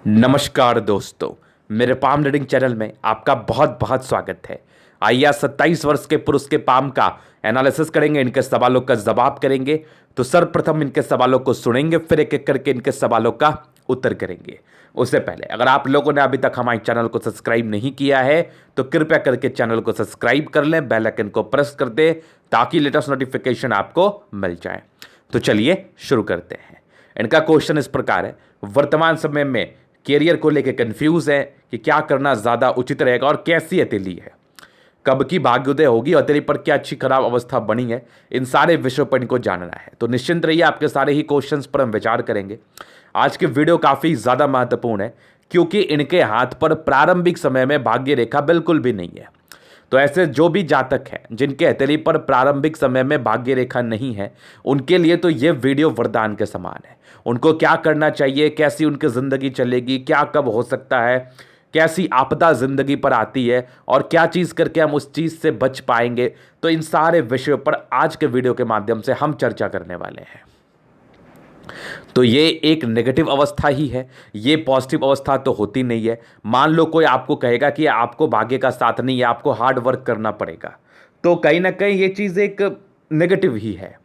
नमस्कार दोस्तों, मेरे पाम रीडिंग चैनल में आपका बहुत बहुत स्वागत है। आइए आज 27 वर्ष के पुरुष के पाम का एनालिसिस करेंगे, इनके सवालों का जवाब करेंगे। तो सर्वप्रथम इनके सवालों को सुनेंगे, फिर एक एक करके इनके सवालों का उत्तर करेंगे। उससे पहले अगर आप लोगों ने अभी तक हमारे चैनल को सब्सक्राइब नहीं किया है तो कृपया करके चैनल को सब्सक्राइब कर लें, बेल आइकन को प्रेस कर दें ताकि लेटेस्ट नोटिफिकेशन आपको मिल जाए। तो चलिए शुरू करते हैं। इनका क्वेश्चन इस प्रकार है, वर्तमान समय में कैरियर को लेकर कंफ्यूज है कि क्या करना ज़्यादा उचित रहेगा और कैसी हथेली है, कब की भाग्योदय होगी, हथेली पर क्या अच्छी खराब अवस्था बनी है, इन सारे विषयों पर इनको जानना है। तो निश्चिंत रहिए, आपके सारे ही क्वेश्चंस पर हम विचार करेंगे। आज की वीडियो काफ़ी ज़्यादा महत्वपूर्ण है क्योंकि इनके हाथ पर प्रारंभिक समय में भाग्य रेखा बिल्कुल भी नहीं है। तो ऐसे जो भी जातक हैं जिनके हथेली पर प्रारंभिक समय में भाग्य रेखा नहीं है, उनके लिए तो ये वीडियो वरदान के समान है। उनको क्या करना चाहिए, कैसी उनकी ज़िंदगी चलेगी, क्या कब हो सकता है, कैसी आपदा ज़िंदगी पर आती है और क्या चीज़ करके हम उस चीज़ से बच पाएंगे, तो इन सारे विषयों पर आज के वीडियो के माध्यम से हम चर्चा करने वाले हैं। तो ये एक नेगेटिव अवस्था ही है, ये पॉजिटिव अवस्था तो होती नहीं है। मान लो कोई आपको कहेगा कि आपको भाग्य का साथ नहीं है, आपको हार्ड वर्क करना पड़ेगा, तो कहीं ना कहीं ये चीज़ एक नेगेटिव ही है।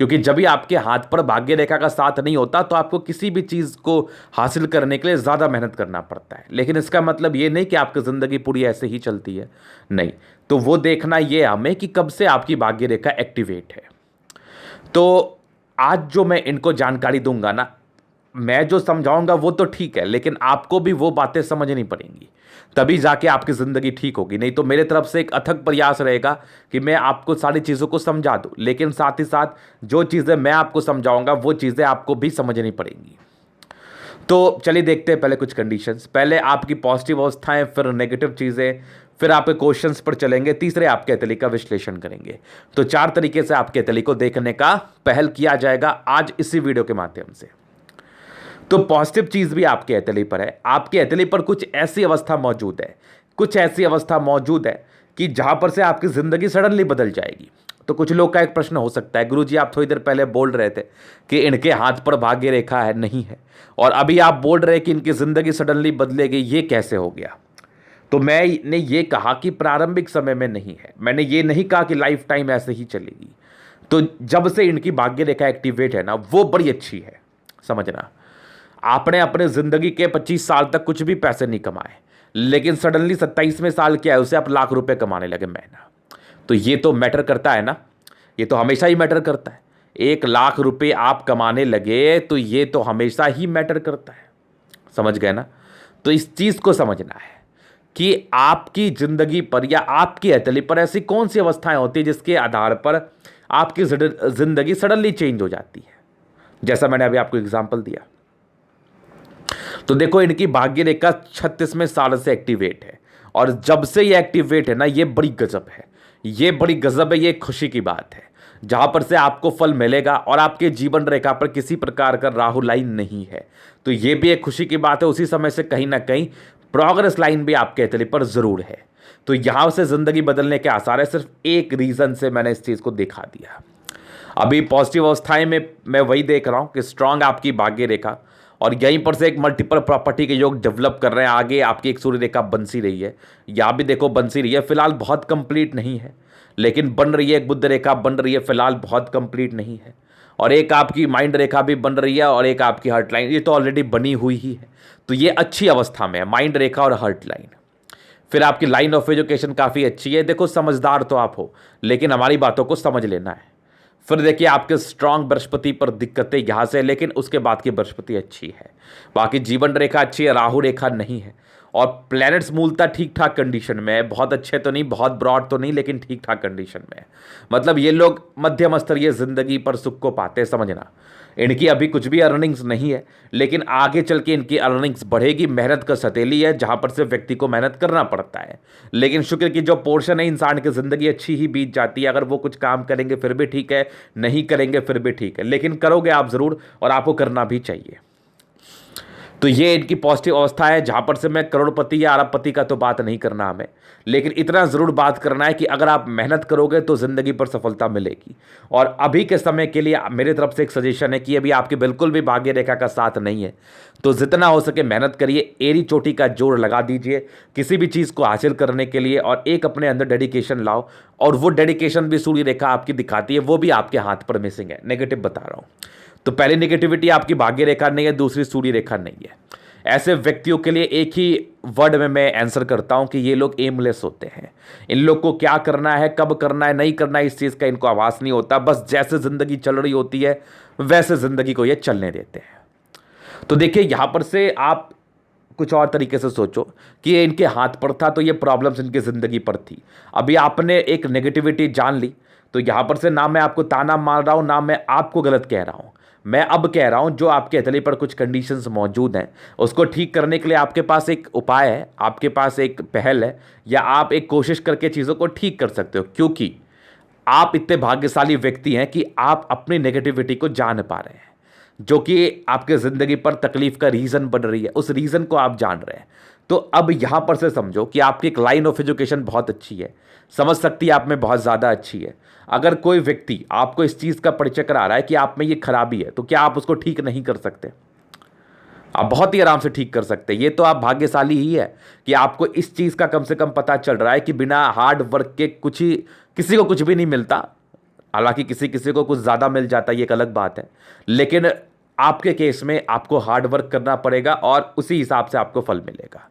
क्योंकि जब भी आपके हाथ पर भाग्य रेखा का साथ नहीं होता तो आपको किसी भी चीज़ को हासिल करने के लिए ज़्यादा मेहनत करना पड़ता है। लेकिन इसका मतलब ये नहीं कि आपकी ज़िंदगी पूरी ऐसे ही चलती है, नहीं। तो वो देखना ये हमें कि कब से आपकी भाग्य रेखा एक्टिवेट है। तो आज जो मैं इनको जानकारी दूंगा ना, मैं जो समझाऊंगा वो तो ठीक है, लेकिन आपको भी वो बातें समझनी पड़ेंगी, तभी जाके आपकी ज़िंदगी ठीक होगी। नहीं तो मेरे तरफ से एक अथक प्रयास रहेगा कि मैं आपको सारी चीज़ों को समझा दूं, लेकिन साथ ही साथ जो चीज़ें मैं आपको समझाऊंगा वो चीज़ें आपको भी समझनी पड़ेंगी। तो चलिए देखते हैं पहले कुछ कंडीशंस। पहले आपकी पॉजिटिव अवस्थाएं, फिर नेगेटिव चीज़ें, फिर आपके क्वेश्चंस पर चलेंगे, तीसरे आपके हथेली का विश्लेषण करेंगे। तो 4 तरीके से आपके हथेली को देखने का पहल किया जाएगा आज इसी वीडियो के माध्यम से। तो पॉजिटिव चीज़ भी आपके हथेली पर है। आपके हथेली पर कुछ ऐसी अवस्था मौजूद है, कुछ ऐसी अवस्था मौजूद है कि जहां पर से आपकी ज़िंदगी सडनली बदल जाएगी। तो कुछ लोग का एक प्रश्न हो सकता है, गुरुजी आप थोड़ी देर पहले बोल रहे थे कि इनके हाथ पर भाग्य रेखा है, नहीं है, और अभी आप बोल रहे हैं कि इनकी ज़िंदगी सडनली बदलेगी, ये कैसे हो गया? तो मैंने ये कहा कि प्रारंभिक समय में नहीं है, मैंने ये नहीं कहा कि लाइफ टाइम ऐसे ही चलेगी। तो जब से इनकी भाग्य रेखा एक्टिवेट है ना, वो बड़ी अच्छी है। समझना, आपने अपने ज़िंदगी के 25 साल तक कुछ भी पैसे नहीं कमाए, लेकिन सडनली 27वें साल क्या है, उसे आप लाख रुपए कमाने लगे महीना। तो ये तो मैटर करता है ना, ये तो हमेशा ही मैटर करता है। 1 लाख रुपए आप कमाने लगे तो ये तो हमेशा ही मैटर करता है। समझ गए ना? तो इस चीज़ को समझना है कि आपकी ज़िंदगी पर या आपकी हथेली पर ऐसी कौन सी अवस्थाएं होती है जिसके आधार पर आपकी ज़िंदगी सडनली चेंज हो जाती है। जैसा मैंने अभी आपको एग्जाम्पल दिया। तो देखो, इनकी भाग्य रेखा 36वें साल से एक्टिवेट है, और जब से ये एक्टिवेट है ना, ये बड़ी गजब है, ये बड़ी गजब है, ये खुशी की बात है। जहां पर से आपको फल मिलेगा और आपके जीवन रेखा पर किसी प्रकार का राहु लाइन नहीं है, तो ये भी एक खुशी की बात है। उसी समय से कहीं ना कहीं प्रोग्रेस लाइन भी आपके हथेली पर जरूर है। तो यहां से जिंदगी बदलने के आसार है, सिर्फ एक रीजन से मैंने इस चीज को दिखा दिया। अभी पॉजिटिव अवस्थाएं में मैं वही देख रहा हूं कि स्ट्रांग आपकी भाग्य रेखा, और यहीं पर से एक मल्टीपल प्रॉपर्टी के योग डेवलप कर रहे हैं। आगे आपकी एक सूर्य रेखा बन सी रही है, या भी देखो बन सी रही है, फिलहाल बहुत कंप्लीट नहीं है, लेकिन बन रही है। एक बुध रेखा बन रही है, फिलहाल बहुत कंप्लीट नहीं है, और एक आपकी माइंड रेखा भी बन रही है, और एक आपकी हार्ट लाइन, ये तो ऑलरेडी बनी हुई ही है। तो ये अच्छी अवस्था में है, माइंड रेखा और हार्ट लाइन। फिर आपकी लाइन ऑफ एजुकेशन काफ़ी अच्छी है। देखो, समझदार तो आप हो, लेकिन हमारी बातों को समझ लेना है। फिर देखिए, आपके स्ट्रांग बृहस्पति पर दिक्कतें यहाँ से, लेकिन उसके बाद की बृहस्पति अच्छी है। बाकी जीवन रेखा अच्छी है, राहु रेखा नहीं है, और प्लैनेट्स मूलतः ठीक ठाक कंडीशन में है। बहुत अच्छे तो नहीं, बहुत ब्रॉड तो नहीं, लेकिन ठीक ठाक कंडीशन में है। मतलब ये लोग मध्यम स्तरीय जिंदगी पर सुख को पाते हैं। समझना, इनकी अभी कुछ भी अर्निंग्स नहीं है, लेकिन आगे चल के इनकी अर्निंग्स बढ़ेगी। मेहनत का सतेली है, जहां पर से व्यक्ति को मेहनत करना पड़ता है, लेकिन शुक्र की जो पोर्शन है, इंसान की ज़िंदगी अच्छी ही बीत जाती है। अगर वो कुछ काम करेंगे फिर भी ठीक है, नहीं करेंगे फिर भी ठीक है, लेकिन करोगे आप ज़रूर, और आपको करना भी चाहिए। तो ये इनकी पॉजिटिव अवस्था है, जहां पर से मैं करोड़पति या अरबपति का तो बात नहीं करना हमें, लेकिन इतना ज़रूर बात करना है कि अगर आप मेहनत करोगे तो ज़िंदगी पर सफलता मिलेगी। और अभी के समय के लिए मेरे तरफ से एक सजेशन है कि अभी आपके बिल्कुल भी भाग्य रेखा का साथ नहीं है, तो जितना हो सके मेहनत करिए, एड़ी चोटी का जोर लगा दीजिए किसी भी चीज़ को हासिल करने के लिए, और एक अपने अंदर डेडिकेशन लाओ। और वो डेडिकेशन भी सूर्य रेखा आपकी दिखाती है, वो भी आपके हाथ पर मिसिंग है, नेगेटिव बता रहा हूँ। तो पहली नेगेटिविटी आपकी भाग्य रेखा नहीं है, दूसरी सूर्य रेखा नहीं है। ऐसे व्यक्तियों के लिए एक ही वर्ड में मैं आंसर करता हूं कि ये लोग एमलेस होते हैं। इन लोग को क्या करना है, कब करना है, नहीं करना है, इस चीज़ का इनको आभास नहीं होता। बस जैसे ज़िंदगी चल रही होती है वैसे ज़िंदगी को ये चलने देते हैं। तो देखिए यहां पर से आप कुछ और तरीके से सोचो कि ये इनके हाथ पर था तो ये प्रॉब्लम्स इनकी ज़िंदगी पर थी। अभी आपने एक नेगेटिविटी जान ली, तो यहां पर से ना मैं आपको ताना मार रहा हूं, ना मैं आपको गलत कह रहा हूं। मैं अब कह रहा हूं जो आपके हथेली पर कुछ कंडीशंस मौजूद हैं, उसको ठीक करने के लिए आपके पास एक उपाय है, आपके पास एक पहल है, या आप एक कोशिश करके चीज़ों को ठीक कर सकते हो। क्योंकि आप इतने भाग्यशाली व्यक्ति हैं कि आप अपनी नेगेटिविटी को जान पा रहे हैं, जो कि आपके ज़िंदगी पर तकलीफ का रीज़न बन रही है, उस रीज़न को आप जान रहे हैं। तो अब यहाँ पर से समझो कि आपकी एक लाइन ऑफ एजुकेशन बहुत अच्छी है, समझ शक्ति आप में बहुत ज़्यादा अच्छी है। अगर कोई व्यक्ति आपको इस चीज़ का परिचय करा रहा है कि आप में ये खराबी है, तो क्या आप उसको ठीक नहीं कर सकते? आप बहुत ही आराम से ठीक कर सकते हैं। ये तो आप भाग्यशाली ही है कि आपको इस चीज़ का कम से कम पता चल रहा है कि बिना हार्ड वर्क के कुछ ही, किसी को कुछ भी नहीं मिलता। हालांकि किसी किसी को कुछ ज़्यादा मिल जाता है, ये एक अलग बात है, लेकिन आपके केस में आपको हार्ड वर्क करना पड़ेगा और उसी हिसाब से आपको फल मिलेगा।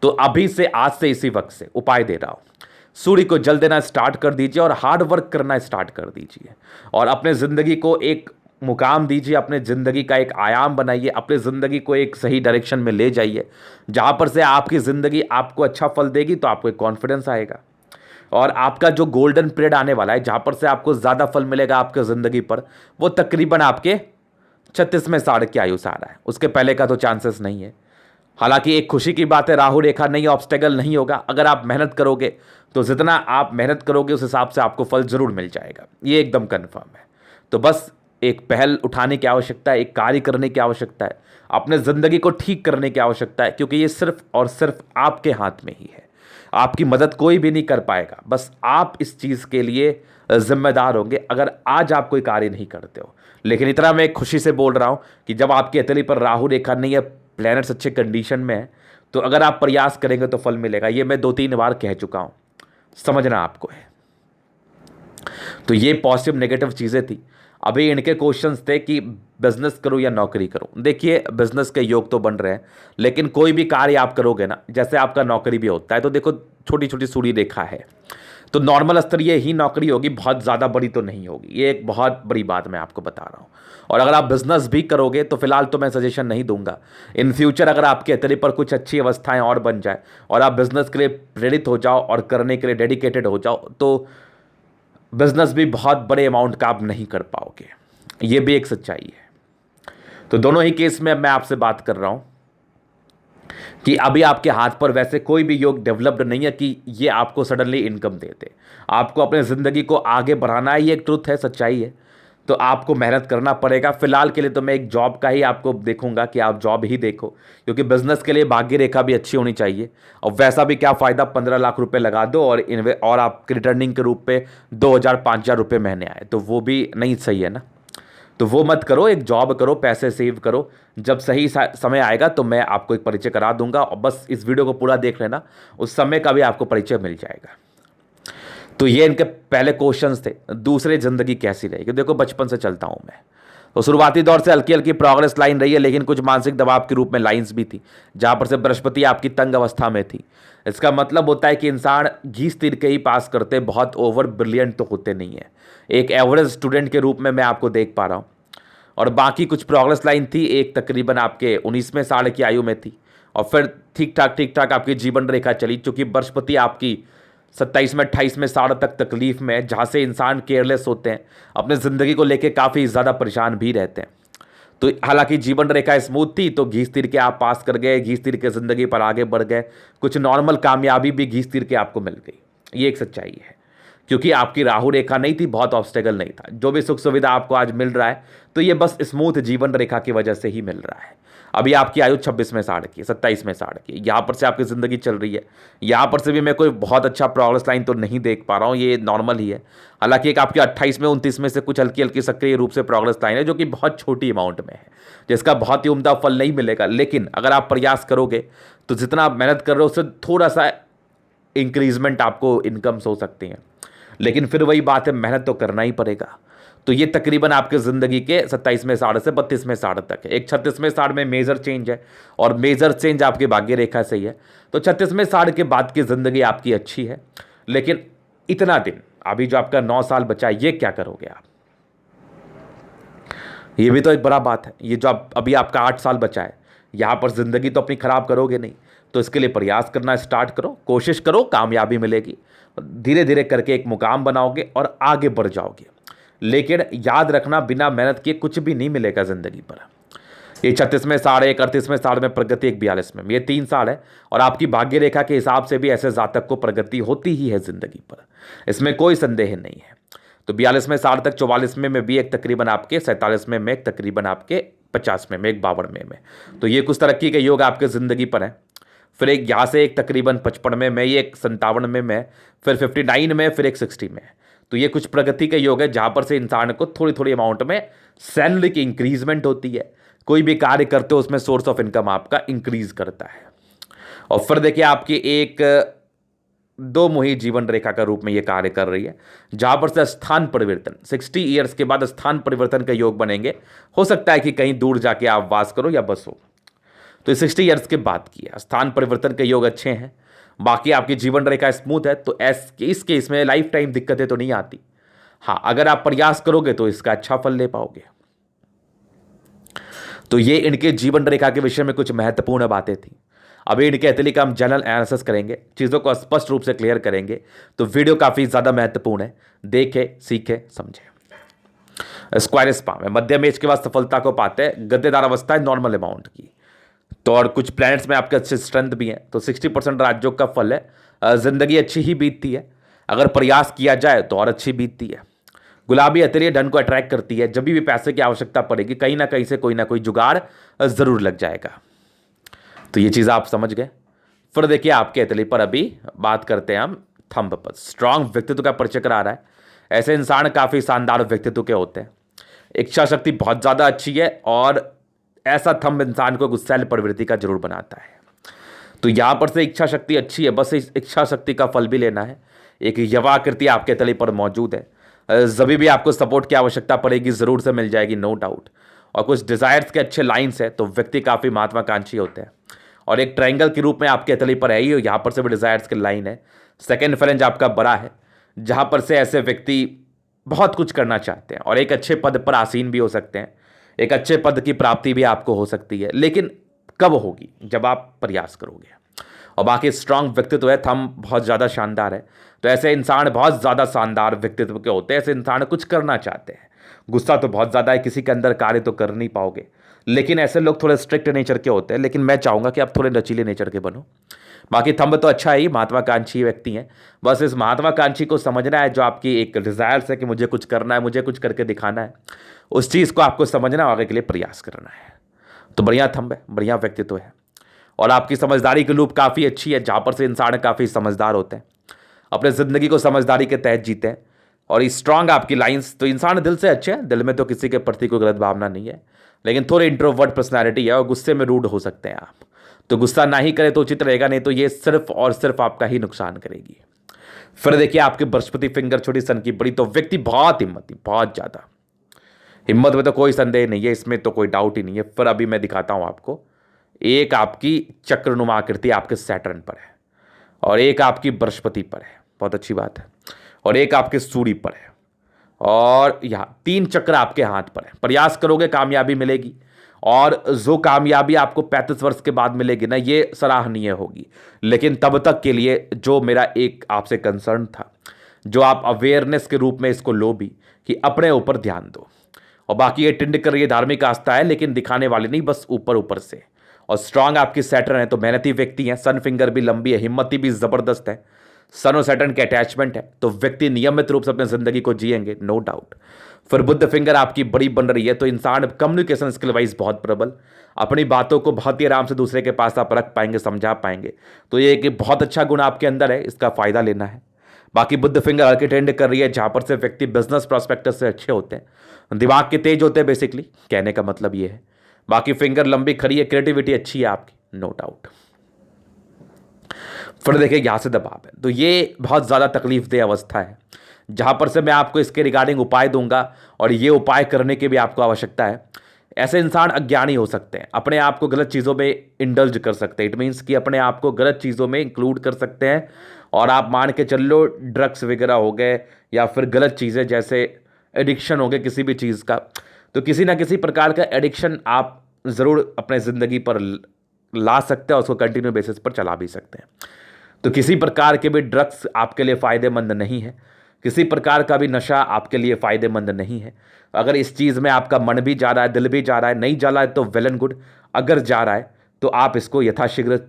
तो अभी से, आज से, इसी वक्त से उपाय दे रहा हूं। सूर्य को जल देना स्टार्ट कर दीजिए और हार्ड वर्क करना स्टार्ट कर दीजिए, और अपने ज़िंदगी को एक मुकाम दीजिए, अपने ज़िंदगी का एक आयाम बनाइए, अपने ज़िंदगी को एक सही डायरेक्शन में ले जाइए, जहाँ पर से आपकी ज़िंदगी आपको अच्छा फल देगी, तो आपको एक कॉन्फिडेंस आएगा। और आपका जो गोल्डन पीरियड आने वाला है, जहाँ पर से आपको ज़्यादा फल मिलेगा आपके ज़िंदगी पर, वो तकरीबन आपके 36वें साल की आयु से आ रहा है। उसके पहले का तो चांसेस नहीं है। हालांकि एक खुशी की बात है, राहु रेखा नहीं, ऑब्स्टेकल नहीं होगा। अगर आप मेहनत करोगे तो जितना आप मेहनत करोगे उस हिसाब से आपको फल जरूर मिल जाएगा, ये एकदम कन्फर्म है। तो बस एक पहल उठाने की आवश्यकता है, एक कार्य करने की आवश्यकता है, अपने ज़िंदगी को ठीक करने की आवश्यकता है, क्योंकि ये सिर्फ और सिर्फ आपके हाथ में ही है। आपकी मदद कोई भी नहीं कर पाएगा, बस आप इस चीज़ के लिए जिम्मेदार होंगे अगर आज आप कोई कार्य नहीं करते हो। लेकिन इतना मैं खुशी से बोल रहा हूँ कि जब आपकी हथेली पर राहु रेखा नहीं है, प्लैनेट्स अच्छे कंडीशन में है, तो अगर आप प्रयास करेंगे तो फल मिलेगा। ये मैं 2-3 बार कह चुका हूँ, समझना आपको है। तो ये पॉजिटिव नेगेटिव चीज़ें थी। अभी इनके क्वेश्चंस थे कि बिजनेस करूं या नौकरी करूं। देखिए बिजनेस के योग तो बन रहे हैं, लेकिन कोई भी कार्य आप करोगे ना, जैसे आपका नौकरी भी होता है, तो देखो छोटी छोटी सूर्य रेखा है, तो नॉर्मल स्तरीय ही नौकरी होगी, बहुत ज़्यादा बड़ी तो नहीं होगी। ये एक बहुत बड़ी बात मैं आपको बता रहा हूँ। और अगर आप बिजनेस भी करोगे तो फिलहाल तो मैं सजेशन नहीं दूंगा। इन फ्यूचर अगर आपके हथेली पर कुछ अच्छी अवस्थाएं और बन जाए और आप बिजनेस के लिए प्रेरित हो जाओ और करने के लिए डेडिकेटेड हो जाओ, तो बिजनेस भी बहुत बड़े अमाउंट का आप नहीं कर पाओगे। ये भी एक सच्चाई है। तो दोनों ही केस में मैं आपसे बात कर रहा हूं कि अभी आपके हाथ पर वैसे कोई भी योग डेवलप्ड नहीं है कि ये आपको सडनली इनकम दे दे। आपको अपने ज़िंदगी को आगे बढ़ाना है, ये एक ट्रुथ है, सच्चाई है। तो आपको मेहनत करना पड़ेगा। फिलहाल के लिए तो मैं एक जॉब का ही आपको देखूंगा कि आप जॉब ही देखो, क्योंकि बिजनेस के लिए भाग्य रेखा भी अच्छी होनी चाहिए। और वैसा भी क्या फ़ायदा 15 लाख रुपए लगा दो और आपके रिटर्निंग के रूप पे 2,000-5,000 रुपये महीने आए, तो वो भी नहीं सही है ना। तो वो मत करो, एक जॉब करो, पैसे सेव करो। जब सही समय आएगा तो मैं आपको एक परिचय करा दूंगा, और बस इस वीडियो को पूरा देख लेना, उस समय का भी आपको परिचय मिल जाएगा। तो ये इनके पहले क्वेश्चंस थे। दूसरे, जिंदगी कैसी रहेगी। देखो बचपन से चलता हूं मैं, तो शुरुआती दौर से हल्की हल्की प्रोग्रेस लाइन रही है, लेकिन कुछ मानसिक दबाव के रूप में लाइंस भी थी, जहां पर से बृहस्पति आपकी तंग अवस्था में थी। इसका मतलब होता है कि इंसान घीस तीर के ही पास करते, बहुत ओवर ब्रिलियंट तो होते नहीं है। एक एवरेज स्टूडेंट के रूप में मैं आपको देख पा रहा हूँ। और बाकी कुछ प्रोग्रेस लाइन थी, एक तकरीबन आपके 19वें साल की आयु में थी, और फिर ठीक ठाक आपकी जीवन रेखा चली, चूंकि बृहस्पति आपकी 27वें 28वें साल तक तकलीफ में है, जहाँ से इंसान केयरलेस होते हैं, अपने ज़िंदगी को लेकर काफ़ी ज़्यादा परेशान भी रहते हैं। तो हालांकि जीवन रेखा स्मूथ थी, तो घीस तीर के आप पास कर गए, घीस तीर के ज़िंदगी पर आगे बढ़ गए, कुछ नॉर्मल कामयाबी भी घीस तीर के आपको मिल गई। ये एक सच्चाई है क्योंकि आपकी राहु रेखा नहीं थी, बहुत ऑब्स्टेकल नहीं था। जो भी सुख सुविधा आपको आज मिल रहा है तो ये बस स्मूथ जीवन रेखा की वजह से ही मिल रहा है। अभी आपकी आयु 26 में 60 की, 27 में 60 की, यहाँ पर से आपकी ज़िंदगी चल रही है। यहाँ पर से भी मैं कोई बहुत अच्छा प्रोग्रेस लाइन तो नहीं देख पा रहा हूँ, ये नॉर्मल ही है। हालांकि एक आपके 28 में 29 में से कुछ हल्की हल्की सक्रिय रूप से प्रोग्रेस लाइन है, जो कि बहुत छोटी अमाउंट में है, जिसका बहुत ही उम्दा फल नहीं मिलेगा। लेकिन अगर आप प्रयास करोगे तो जितना आप मेहनत कर रहे हो उससे थोड़ा सा इंक्रीजमेंट आपको इनकम्स हो सकती हैं। लेकिन फिर वही बात है, मेहनत तो करना ही पड़ेगा। तो ये तकरीबन आपके ज़िंदगी के 27 में 60 से 32 में 60 तक है। एक 36 में 60 में मेजर चेंज है, और मेजर चेंज आपकी भाग्य रेखा से ही है। तो 36 में 60 के बाद की ज़िंदगी आपकी अच्छी है। लेकिन इतना दिन अभी जो आपका 9 साल बचा है, ये क्या करोगे आप? ये भी तो एक बड़ा बात है। ये जो आप अभी आपका 8 साल बचा है, यहाँ पर ज़िंदगी तो अपनी ख़राब करोगे नहीं। तो इसके लिए प्रयास करना स्टार्ट करो, कोशिश करो, कामयाबी मिलेगी। धीरे धीरे करके एक मुकाम बनाओगे और आगे बढ़ जाओगे। लेकिन याद रखना, बिना मेहनत किए कुछ भी नहीं मिलेगा ज़िंदगी पर। ये 36 में 60, 31 में 60 में प्रगति, एक 42 में, ये 3 साल है। और आपकी भाग्य रेखा के हिसाब से भी ऐसे जातक को प्रगति होती ही है ज़िंदगी पर, इसमें कोई संदेह नहीं है। तो 42 में 60 तक, 44 में भी एक तकरीबन आपके, 47 में एक तकरीबन आपके, 50 में एक 52 में। तो ये कुछ तरक्की के योग आपके ज़िंदगी पर है। फिर एक यहाँ से एक तकरीबन 55 में, ये एक 57 में, फिर 59 में, फिर एक 60 में। तो ये कुछ प्रगति के योग है, जहाँ पर से इंसान को थोड़ी थोड़ी अमाउंट में सैलरी की इंक्रीजमेंट होती है। कोई भी कार्य करते हो उसमें सोर्स ऑफ इनकम आपका इंक्रीज करता है। और फिर देखिए आपकी एक 2 मुही जीवन रेखा का रूप में ये कार्य कर रही है, जहाँ पर से स्थान परिवर्तन, 60 ईयर्स के बाद स्थान परिवर्तन के योग बनेंगे। हो सकता है कि कहीं दूर जाके आप वास करो या बसो। तो 60 ईयर्स के बाद की है, स्थान परिवर्तन के योग अच्छे हैं। बाकी आपकी जीवन रेखा स्मूथ है, तो इस केस में लाइफ टाइम दिक्कतें तो नहीं आती। हाँ, अगर आप प्रयास करोगे तो इसका अच्छा फल ले पाओगे। तो ये इनके जीवन रेखा के विषय में कुछ महत्वपूर्ण बातें थी। अभी इनके एथली का हम जनरल एनालिसिस करेंगे, चीज़ों को स्पष्ट रूप से क्लियर करेंगे। तो वीडियो काफ़ी ज़्यादा महत्वपूर्ण है, देखे, सीखे, समझे। स्क्वायर स्पाम है, मध्यम एज के बाद सफलता को पाते हैं, गद्देदार अवस्था है नॉर्मल अमाउंट की। तो और कुछ प्लैनेट्स में आपके अच्छे स्ट्रेंथ भी हैं। तो 60% राजयोग का फल है। ज़िंदगी अच्छी ही बीतती है, अगर प्रयास किया जाए तो और अच्छी बीतती है। गुलाबी अतरिय धन को अट्रैक्ट करती है। जब भी पैसे की आवश्यकता पड़ेगी, कहीं ना कहीं से कोई ना कोई जुगाड़ ज़रूर लग जाएगा। तो ये चीज़ आप समझ गए। फिर देखिए आपके अतली पर अभी बात करते हैं हम थंब पर। स्ट्रांग व्यक्तित्व का परिचय करा रहा है। ऐसे इंसान काफ़ी शानदार व्यक्तित्व के होते हैं। इच्छा शक्ति बहुत ज़्यादा अच्छी है, और ऐसा थंब इंसान को गुस्सैल प्रवृत्ति का जरूर बनाता है। तो यहाँ पर से इच्छा शक्ति अच्छी है, बस इस इच्छा शक्ति का फल भी लेना है। एक यवाकृति आपके तले पर मौजूद है। जब भी आपको सपोर्ट की आवश्यकता पड़ेगी ज़रूर से मिल जाएगी, नो डाउट। और कुछ डिज़ायर्स के अच्छे लाइन्स है, तो व्यक्ति काफ़ी महत्वाकांक्षी होते हैं। और एक ट्रायंगल के रूप में आपके तले पर है ही, यहाँ पर से भी डिज़ायर्स के लाइन है। सेकेंड फ्रेंज आपका बड़ा है, जहाँ पर से ऐसे व्यक्ति बहुत कुछ करना चाहते हैं और एक अच्छे पद पर आसीन भी हो सकते हैं। एक अच्छे पद की प्राप्ति भी आपको हो सकती है, लेकिन कब होगी? जब आप प्रयास करोगे। और बाकी स्ट्रांग व्यक्तित्व है, थंब बहुत ज़्यादा शानदार है। तो ऐसे इंसान बहुत ज़्यादा शानदार व्यक्तित्व के होते हैं। ऐसे इंसान कुछ करना चाहते हैं। गुस्सा तो बहुत ज़्यादा है, किसी के अंदर कार्य तो कर नहीं पाओगे। लेकिन ऐसे लोग थोड़े स्ट्रिक्ट नेचर के होते हैं, लेकिन मैं चाहूँगा कि आप थोड़े लचीले नेचर के बनो। बाकी थंब तो अच्छा ही, महत्वाकांक्षी व्यक्ति हैं। बस इस महत्वाकांक्षी को समझना है, जो आपकी एक डिज़ायर्स है कि मुझे कुछ करना है, मुझे कुछ करके दिखाना है। उस चीज़ को आपको समझना और आगे के लिए प्रयास करना है। तो बढ़िया थंब है, बढ़िया व्यक्तित्व है। और आपकी समझदारी की लूप काफ़ी अच्छी है, जहाँ पर से इंसान काफ़ी समझदार होते हैं, अपने ज़िंदगी को समझदारी के तहत जीते हैं। और ये स्ट्रांग आपकी लाइंस, तो इंसान दिल से अच्छे हैं, दिल में तो किसी के प्रति कोई गलत भावना नहीं है, लेकिन थोड़े इंट्रोवर्ट पर्सनैलिटी है और गुस्से में रूड हो सकते हैं आप। तो गुस्सा ना ही करें तो उचित रहेगा, नहीं तो ये सिर्फ और सिर्फ आपका ही नुकसान करेगी। फिर देखिए आपके बृहस्पति फिंगर, छोटी सन की बड़ी, तो व्यक्ति बहुत हिम्मती, बहुत ज़्यादा हिम्मत में तो कोई संदेह नहीं है, इसमें तो कोई डाउट ही नहीं है। फिर अभी मैं दिखाता हूँ आपको, एक आपकी चक्रनुमा आकृति आपके सैटर्न पर है, और एक आपकी बृहस्पति पर है, बहुत अच्छी बात है, और एक आपके सूर्य पर है, और यहाँ 3 चक्र आपके हाथ पर है। प्रयास करोगे कामयाबी मिलेगी, और जो कामयाबी आपको 35 वर्ष के बाद मिलेगी ना, ये सराहनीय होगी। लेकिन तब तक के लिए जो मेरा एक आपसे कंसर्न था, जो आप अवेयरनेस के रूप में इसको लो भी, कि अपने ऊपर ध्यान दो। और बाकी ये टिंड कर, ये धार्मिक आस्था है, लेकिन दिखाने वाली नहीं, बस ऊपर ऊपर से। और स्ट्रांग आपकी सैटर्न है, तो मेहनती व्यक्ति हैं, सन फिंगर भी लंबी है, हिम्मती भी ज़बरदस्त है। सन और सैटर्न के अटैचमेंट है, तो व्यक्ति नियमित रूप से अपनी जिंदगी को जिएंगे, नो डाउट। फिर बुध फिंगर आपकी बड़ी बन रही है, तो इंसान कम्युनिकेशन स्किल वाइज बहुत प्रबल, अपनी बातों को बहुत ही आराम से दूसरे के पास आप रख पाएंगे, समझा पाएंगे। तो ये एक बहुत अच्छा गुण आपके अंदर है, इसका फायदा लेना है। बाकी बुध फिंगर हल्की ट्रेंड कर रही है, जहां पर से व्यक्ति बिजनेस प्रोस्पेक्टस से अच्छे होते हैं, दिमाग के तेज होते हैं, बेसिकली कहने का मतलब ये है। बाकी फिंगर लंबी खड़ी है, क्रिएटिविटी अच्छी है आपकी, नो डाउट। फिर देखिए यहां से दबाव है, तो ये बहुत ज़्यादा तकलीफदेह अवस्था है, जहां पर से मैं आपको इसके रिगार्डिंग उपाय दूंगा, और ये उपाय करने की भी आपको आवश्यकता है। ऐसे इंसान अज्ञानी हो सकते हैं, अपने आप को गलत चीज़ों में इंडल्ज कर सकते हैं, इट मीन्स कि अपने आप को गलत चीज़ों में इंक्लूड कर सकते हैं, और आप मान के चल लो ड्रग्स वगैरह हो गए, या फिर गलत चीज़ें जैसे एडिक्शन हो गए किसी भी चीज़ का। तो किसी ना किसी प्रकार का एडिक्शन आप ज़रूर अपने ज़िंदगी पर ला सकते हैं, और उसको कंटिन्यू बेसिस पर चला भी सकते हैं। तो किसी प्रकार के भी ड्रग्स आपके लिए फ़ायदेमंद नहीं है, किसी प्रकार का भी नशा आपके लिए फ़ायदेमंद नहीं है। अगर इस चीज़ में आपका मन भी जा रहा है, दिल भी जा रहा है, नहीं जा रहा है तो वेल एंड गुड, अगर जा रहा है तो आप इसको यथाशीघ्र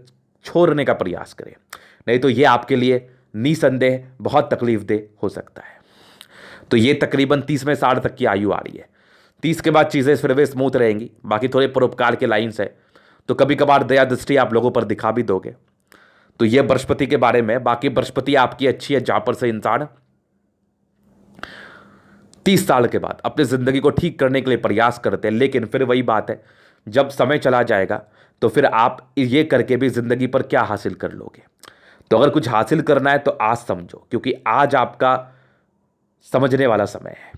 छोड़ने का प्रयास करें, नहीं तो ये आपके लिए निसंदेह बहुत तकलीफदेह हो सकता है। तो ये तकरीबन 30 में 60 तक की आयु आ रही है। 30 के बाद चीज़ें फिर वे स्मूथ रहेंगी, बाकी थोड़े परोपकार के लाइन्स है, तो कभी कभार दया दृष्टि आप लोगों पर दिखा भी दोगे। तो ये बृहस्पति के बारे में। बाकी बृहस्पति आपकी अच्छी है, जहां पर से इंसान 30 साल के बाद अपनी ज़िंदगी को ठीक करने के लिए प्रयास करते हैं, लेकिन फिर वही बात है, जब समय चला जाएगा तो फिर आप ये करके भी ज़िंदगी पर क्या हासिल कर लोगे। तो अगर कुछ हासिल करना है तो आज समझो, क्योंकि आज आपका समझने वाला समय है।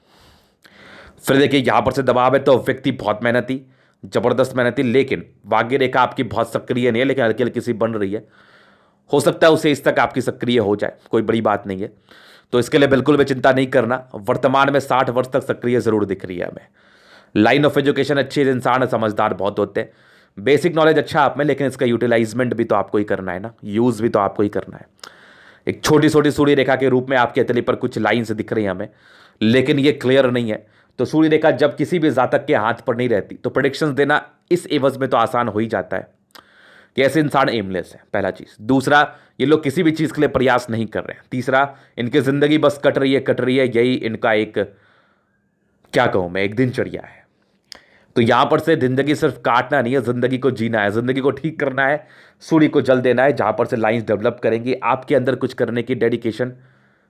फिर देखिए यहां पर से दबाव है, तो व्यक्ति बहुत मेहनती, जबरदस्त मेहनती, लेकिन भाग्य रेखा आपकी बहुत सक्रिय नहीं है, लेकिन हल्की हल्की सी बन रही है। हो सकता है उसे इस तक आपकी सक्रिय हो जाए, कोई बड़ी बात नहीं है, तो इसके लिए बिल्कुल भी चिंता नहीं करना। वर्तमान में 60 वर्ष तक सक्रिय जरूर दिख रही है हमें। लाइन ऑफ एजुकेशन अच्छी है, इंसान समझदार बहुत होते हैं, बेसिक नॉलेज अच्छा आप में, लेकिन इसका यूटिलाइजमेंट भी तो आपको ही करना है ना, यूज़ भी तो आपको ही करना है। एक छोटी छोटी सूर्य रेखा के रूप में आपके अतली पर कुछ लाइन्स दिख रही हैं हमें, लेकिन ये क्लियर नहीं है। तो सूर्य रेखा जब किसी भी जातक के हाथ पर नहीं रहती, तो प्रेडिक्शंस देना इस एवज में तो आसान हो ही जाता है कि ऐसे इंसान एमलेस है, पहला चीज़। दूसरा, ये लोग किसी भी चीज़ के लिए प्रयास नहीं कर रहे हैं। तीसरा, इनकी ज़िंदगी बस कट रही है, यही इनका एक, क्या कहूँ मैं, एक दिनचर्या है। तो यहाँ पर से ज़िंदगी सिर्फ काटना नहीं है, ज़िंदगी को जीना है, ज़िंदगी को ठीक करना है, सूर्य को जल देना है, जहाँ पर से लाइन्स डेवलप करेंगी, आपके अंदर कुछ करने की डेडिकेशन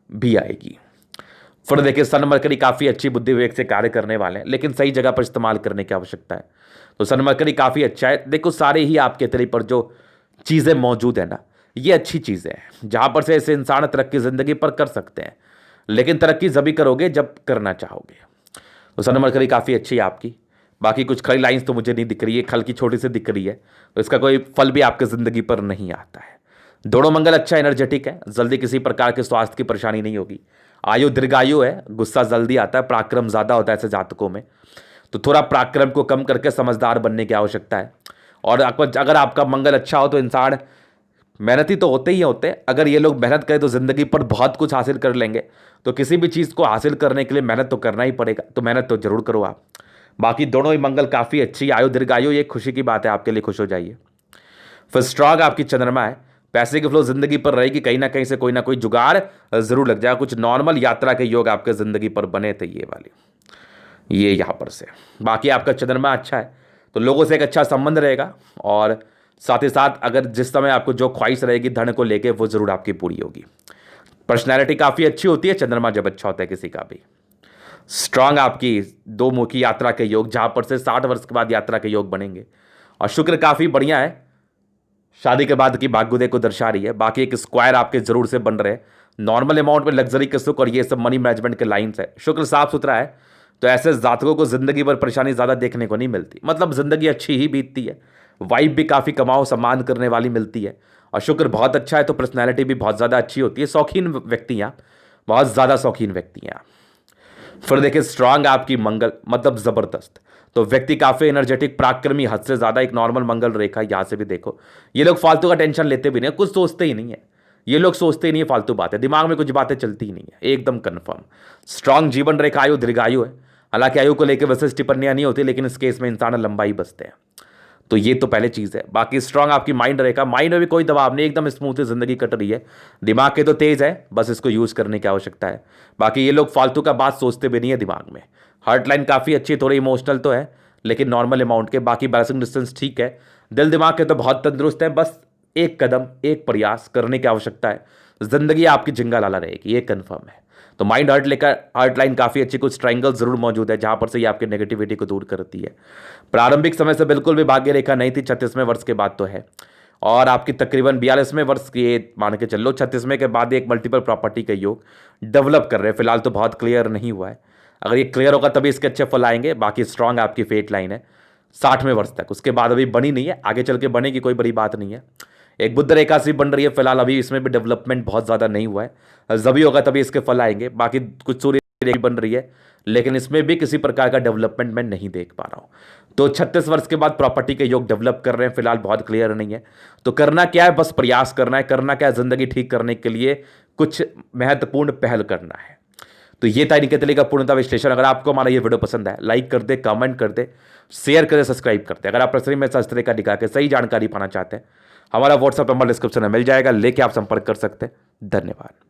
भी आएगी। फिर देखिए सन मरकरी काफ़ी अच्छी बुद्धि विवेक से कार्य करने वाले हैं, लेकिन सही जगह पर इस्तेमाल करने की आवश्यकता है। तो सन मरकरी काफ़ी अच्छा है। देखो सारे ही आपके तरी पर जो चीज़ें मौजूद है ना, ये अच्छी चीज़ें हैं, जहाँ पर से ऐसे इंसान तरक्की ज़िंदगी पर कर सकते हैं, लेकिन तरक्की जभी करोगे जब करना चाहोगे। तो सन मरकरी काफ़ी अच्छी है आपकी। बाकी कुछ खड़ी लाइन्स तो मुझे नहीं दिख रही है, खल की छोटी सी दिख रही है, तो इसका कोई फल भी आपके ज़िंदगी पर नहीं आता है। दोनों मंगल अच्छा एनर्जेटिक है, जल्दी किसी प्रकार के स्वास्थ्य की परेशानी नहीं होगी। आयु दीर्घायु है, गुस्सा जल्दी आता है, पराक्रम ज़्यादा होता है ऐसे जातकों में, तो थोड़ा पराक्रम को कम करके समझदार बनने की आवश्यकता है। और अगर आपका मंगल अच्छा हो तो इंसान मेहनती तो होते ही होते हैं, अगर ये लोग मेहनत करें तो ज़िंदगी पर बहुत कुछ हासिल कर लेंगे। तो किसी भी चीज़ को हासिल करने के लिए मेहनत तो करना ही पड़ेगा, तो मेहनत तो जरूर करो आप। बाकी दोनों ही मंगल काफ़ी अच्छी, आयु दीर्घायु, ये खुशी की बात है आपके लिए, खुश हो जाइए। फिर स्ट्रांग आपकी चंद्रमा है, पैसे की फ्लो जिंदगी पर रहेगी, कहीं ना कहीं से कोई ना कोई जुगाड़ जरूर लग जाएगा। कुछ नॉर्मल यात्रा के योग आपके जिंदगी पर बने थे ये वाली, ये यहाँ पर से। बाकी आपका चंद्रमा अच्छा है, तो लोगों से एक अच्छा संबंध रहेगा, और साथ ही साथ अगर जिस समय आपको जो ख्वाहिश रहेगी धन को लेके, वो जरूर आपकी पूरी होगी। पर्सनैलिटी काफ़ी अच्छी होती है चंद्रमा जब अच्छा होता है किसी का भी। स्ट्रांग आपकी दो मुखी यात्रा के योग, जहाँ पर से 60 वर्ष के बाद यात्रा के योग बनेंगे। और शुक्र काफ़ी बढ़िया है, शादी के बाद की भाग्योदय को दर्शा रही है। बाकी एक स्क्वायर आपके जरूर से बन रहे हैं, नॉर्मल अमाउंट में लग्जरी के सुख और ये सब मनी मैनेजमेंट के लाइन्स है। शुक्र साफ सुथरा है, तो ऐसे जातकों को जिंदगी पर परेशानी ज़्यादा देखने को नहीं मिलती, मतलब जिंदगी अच्छी ही बीतती है। वाइफ भी काफ़ी कमाओ सम्मान करने वाली मिलती है, और शुक्र बहुत अच्छा है तो पर्सनैलिटी भी बहुत ज़्यादा अच्छी होती है। शौकीन व्यक्ति हैं आप, बहुत ज़्यादा शौकीन व्यक्ति हैं आप। फिर देखिए स्ट्रांग आपकी मंगल, मतलब ज़बरदस्त, तो व्यक्ति काफ़ी एनर्जेटिक, पराक्रमी, हद से ज़्यादा, एक नॉर्मल मंगल रेखा। यहाँ से भी देखो ये लोग फालतू का टेंशन लेते भी नहीं, कुछ सोचते ही नहीं है, ये लोग सोचते ही नहीं है फालतू बातें, दिमाग में कुछ बातें चलती ही नहीं है, एकदम कन्फर्म। स्ट्रांग जीवन रेखा, आयु दीर्घायु है, हालांकि आयु को लेकर विशेष टिप्पणियां नहीं होती, लेकिन इस केस में इंसान लंबाई बचते हैं। तो ये तो पहले चीज़ है। बाकी स्ट्रांग आपकी माइंड रहेगा, माइंड में भी कोई दबाव नहीं, एकदम स्मूथ ज़िंदगी कट रही है। दिमाग के तो तेज़ है, बस इसको यूज़ करने की आवश्यकता है। बाकी ये लोग फालतू का बात सोचते भी नहीं है दिमाग में। हार्ट लाइन काफ़ी अच्छी, थोड़ी इमोशनल तो है लेकिन नॉर्मल अमाउंट के। बाकी बैलेंसिंग डिस्टेंस ठीक है। दिल दिमाग के तो बहुत तंदुरुस्त है, बस एक कदम एक प्रयास करने की आवश्यकता है। जिंदगी आपकी जिंगा लाला रहेगी, ये कंफर्म है। तो माइंड हार्ट लेकर हार्ट लाइन काफ़ी अच्छी, कुछ ट्रायंगल जरूर मौजूद है जहां पर से ये आपकी नेगेटिविटी को दूर करती है। प्रारंभिक समय से बिल्कुल भी भाग्य रेखा नहीं थी, 36वें वर्ष के बाद तो है। और आपकी तकरीबन 42वें वर्ष की मान के चलो, 36वें के बाद एक मल्टीपल प्रॉपर्टी का योग डेवलप कर रहे हैं। फिलहाल तो बहुत क्लियर नहीं हुआ है, अगर ये क्लियर होगा तभी इसके अच्छे फल आएंगे। बाकी स्ट्रांग आपकी फेट लाइन है 60वें वर्ष तक, उसके बाद अभी बनी नहीं है, आगे चल के बनेगी, कोई बड़ी बात नहीं है। एक बुध रेखा सी बन रही है फिलहाल, अभी इसमें भी डेवलपमेंट बहुत ज़्यादा नहीं हुआ है, जभी होगा तभी इसके फल आएंगे। बाकी कुछ सूर्य रेखा बन रही है लेकिन इसमें भी किसी प्रकार का डेवलपमेंट मैं नहीं देख पा रहा हूँ। तो 36 वर्ष के बाद प्रॉपर्टी के योग डेवलप कर रहे हैं, फिलहाल बहुत क्लियर नहीं है। तो करना क्या है, बस प्रयास करना है। करना क्या है, जिंदगी ठीक करने के लिए कुछ महत्वपूर्ण पहल करना है। तो ये था निकेतली का पूर्णतः विश्लेषण। अगर आपको हमारा ये वीडियो पसंद है, लाइक कर दे, कमेंट कर दे, शेयर कर दे, सब्सक्राइब करते। अगर आप प्रश्न में शास्त्र का दिखा के सही जानकारी पाना चाहते हैं, हमारा व्हाट्सएप नंबर डिस्क्रिप्शन में मिल जाएगा, लेके आप संपर्क कर सकते हैं। धन्यवाद।